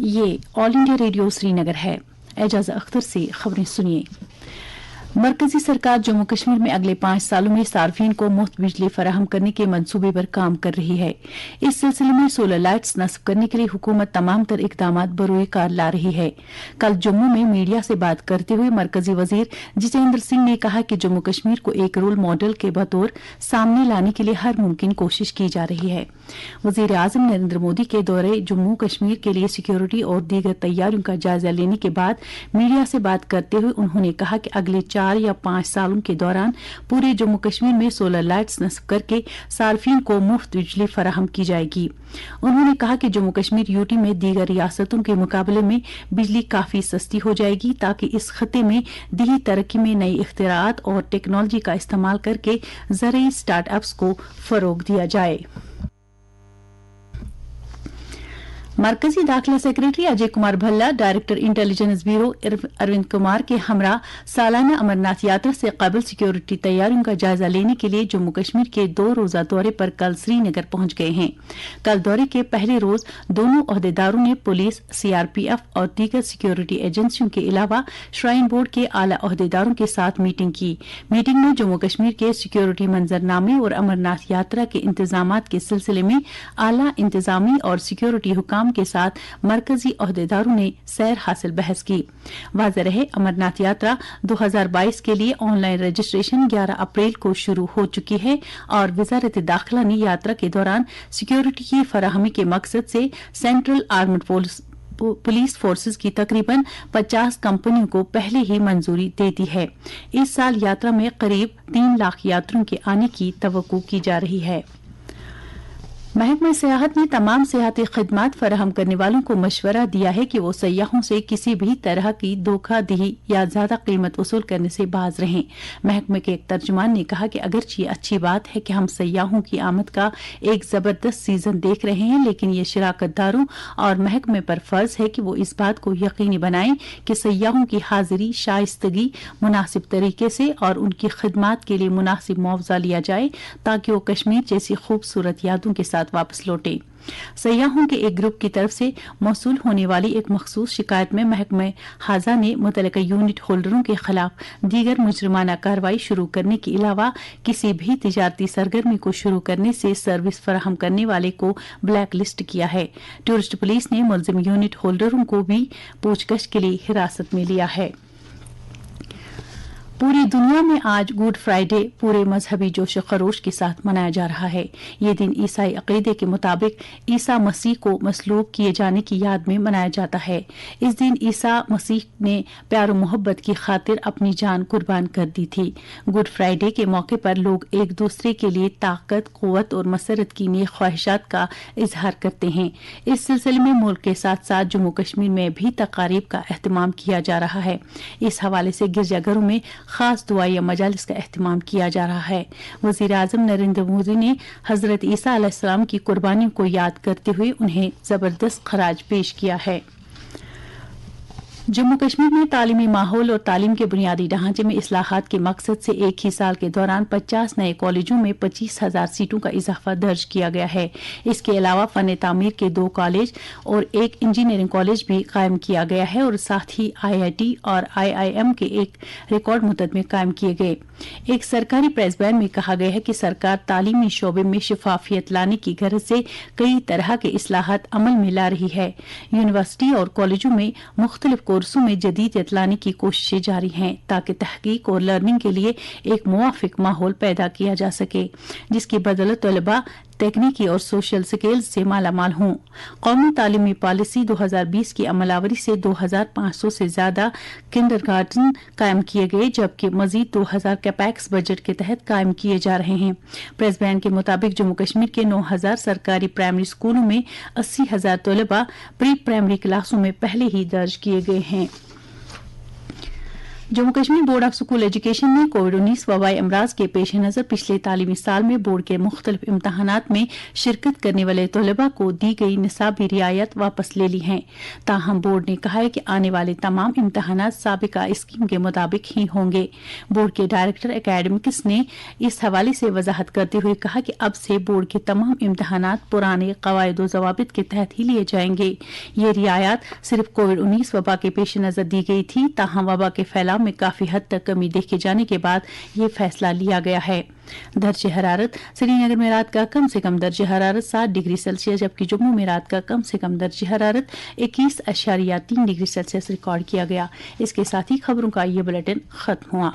ये all India radio Srinagar है। एजाज अख्तर से खबरें सुनिए। मरकजी सरकार जम्मू कश्मीर में अगले 5 सालों में सार्फिन को मुफ्त बिजली फराहम करने के मंसूबे पर काम कर रही है। इस सिलसिले में सोलर लाइट्स नस्ब करने के लिए हुकूमत तमाम तर इकदाम बरोए कार ला रही है। कल जम्मू में मीडिया से बात करते हुए मरकजी वजीर जितेंद्र सिंह ने कहा कि जम्मू कश्मीर को एक रोल मॉडल के बतौर सामने लाने के लिए हर मुमकिन कोशिश की जा रही है। वजीर आजम नरेंद्र मोदी के दौरे जम्मू कश्मीर के लिए सिक्योरिटी और दीगर तैयारियों का जायजा लेने के बाद मीडिया से बात करते हुए उन्होंने कहा कि अगले 4 या 5 सालों के दौरान पूरे जम्मू कश्मीर में सोलर लाइट्स नस्ब करके सार्फिन को मुफ्त बिजली फराहम की जाएगी। उन्होंने कहा कि जम्मू कश्मीर यूटी में दीगर रियासतों के मुकाबले में बिजली काफी सस्ती हो जाएगी ताकि इस खत्े में दी तरक्की में नई इख्तिराआत और टेक्नोलॉजी का इस्तेमाल करके ज़रूरी स्टार्टअप्स को फरोग दिया जाए। मरकजी दाखिला secretary Ajay Kumar Bhalla, director intelligence bureau Arvind Kumar के हमरा सालाना अमरनाथ यात्रा से कबल सिक्योरिटी तैयारियों का जायजा लेने के लिए जम्मू कश्मीर के 2 रोजा दौरे पर कल श्रीनगर पहुंच गए हैं। कल दौरे के पहले रोज दोनों ओहदेदारों ने पुलिस, सीआरपीएफ और दीगर सिक्योरिटी एजेंसियों के अलावा श्राइन बोर्ड के आला ओहदेदारों के साथ मीटिंग की। मीटिंग में जम्मू कश्मीर के सिक्योरिटी मंजरनामे और अमरनाथ यात्रा के इंतजामात के सिलसिले में आला इंतजामी और सिक्योरिटी हुकाम के साथ मरकजी ओहदेदारों ने सैर हासिल बहस की। वाज़ेह रहे अमरनाथ यात्रा 2022 के लिए ऑनलाइन रजिस्ट्रेशन 11 अप्रैल को शुरू हो चुकी है और वजारत दाखिला ने यात्रा के दौरान सिक्योरिटी की फराहमी के मकसद से सेंट्रल आर्म्ड पुलिस फोर्सेज की तकरीबन 50 कंपनियों को पहले ही मंजूरी दे दी है। इस साल यात्रा में करीब 3 लाख यात्रियों के आने की तवक्को की जा रही है। महकमा सियाहत ने तमाम सियाहती खिदमात फराहम करने वालों को मशवरा दिया है कि वो सयाहों से किसी भी तरह की धोखाधड़ी या ज्यादा कीमत वसूल करने से बाज रहें। महकमे के एक तर्जुमान ने कहा कि अगरचे ये अच्छी बात है कि हम सयाहों की आमद का एक जबरदस्त सीजन देख रहे हैं, लेकिन ये शिराकतदारों और महकमे पर फर्ज है कि वो इस बात को यकीनी बनाएं कि सयाहों की हाजिरी शाइस्तगी मुनासिब तरीके से और उनकी खिदमात के लिए मुनासिब मुआवजा लिया जाए ताकि वो कश्मीर जैसी खूबसूरत यादों के साथ वापस लौटे। सयाहों के एक ग्रुप की तरफ से मौसूल होने वाली एक मखसूस शिकायत में महकमे हाजा ने मुतलका यूनिट होल्डरों के खिलाफ दीगर मुजरिमाना कार्रवाई शुरू करने के अलावा किसी भी तिजारती सरगर्मी को शुरू करने से सर्विस फराहम करने वाले को ब्लैक लिस्ट किया है। टूरिस्ट पुलिस ने मुलजिम यूनिट होल्डरों को भी पूछताछ के लिए हिरासत में लिया है। पूरी दुनिया में आज गुड फ्राइडे पूरे मजहबी जोश खरोश के साथ मनाया जा रहा है। ये दिन ईसाई अकीदे के मुताबिक ईसा मसीह को मसलूब किए जाने की याद में मनाया जाता है। इस दिन ईसा मसीह ने प्यार और मोहब्बत की खातिर अपनी जान कुर्बान कर दी थी। गुड फ्राइडे के मौके पर लोग एक दूसरे के लिए ताकत, कुव्वत और मसरत की नेक ख्वाहिशात का इजहार करते हैं। इस सिलसिले में मुल्क के साथ साथ जम्मू कश्मीर में भी तकारीब का एहतमाम किया जा रहा है। इस हवाले से गिरजाघरों में खास दुआ या मजालिस का एहतमाम किया जा रहा है। वजीर आजम नरेंद्र मोदी ने हजरत ईसा अलैहिस्सलाम की कुर्बानियों को याद करते हुए उन्हें जबरदस्त खराज पेश किया है। जम्मू कश्मीर में तालीमी माहौल और तालीम के बुनियादी ढांचे में इस्लाहात के मकसद से एक ही साल के दौरान 50 नए कॉलेजों में 25,000 सीटों का इजाफा दर्ज किया गया है। इसके अलावा फन तामीर के 2 कॉलेज और एक इंजीनियरिंग कॉलेज भी कायम किया गया है और साथ ही IIT और IIM के एक रिकॉर्ड मुद्दत में कायम किए गए। एक सरकारी प्रेस बयान में कहा गया है कि सरकार तालीमी शोबे में शफाफियत लाने की गरज से कई तरह के इस्लाहात अमल में ला रही है। यूनिवर्सिटी और कॉलेजों में मुख्तलिफ कोर्सों में जदीदियत लाने की कोशिशें जारी हैं ताकि तहकीक और लर्निंग के लिए एक मुवाफिक माहौल पैदा किया जा सके जिसकी बदौलत तलबा तकनीकी और सोशल स्किल्स से मालामाल हों। कौमी तालीमी पॉलिसी 2020 की अमलावरी से 2,500 से ज्यादा किंडरगार्टन कायम किए गए जबकि मजीद 2,000 कैपेक्स बजट के तहत कायम किए जा रहे हैं। प्रेस बयान के मुताबिक जम्मू कश्मीर के 9,000 सरकारी प्राइमरी स्कूलों में 80,000 तलबा प्री प्राइमरी क्लासों में पहले ही दर्ज किए गए हैं। Jammu Kashmir board of school education ने कोविड-19 वबाई अमराज के पेश नज़र पिछले तालीमी साल में बोर्ड के मुख्तलिफ इम्तहानात में शिरकत करने वाले तलबा को दी गई निसाबी रियायत वापस ले ली है। ताहम बोर्ड ने कहा है कि आने वाले तमाम इम्तहानात साबिका स्कीम के मुताबिक ही होंगे। बोर्ड के डायरेक्टर एकेडमिक्स ने इस हवाले से वजाहत करते हुए कहा कि अब से बोर्ड के तमाम इम्तहानात पुराने कवायद व ज़वाबित के तहत ही लिए जाएंगे। ये रियायत सिर्फ कोविड-19 वबा के पेश नज़र दी गई थी, ताहम वबा के फैलाव में काफी हद तक कमी देखे जाने के बाद ये फैसला लिया गया है। दर्जे हरारत श्रीनगर में रात का कम से कम दर्जे हरारत 7 डिग्री सेल्सियस जबकि जम्मू में रात का कम से कम दर्जे हरारत 21.3 डिग्री सेल्सियस रिकॉर्ड किया गया। इसके साथ ही खबरों का ये बुलेटिन खत्म हुआ।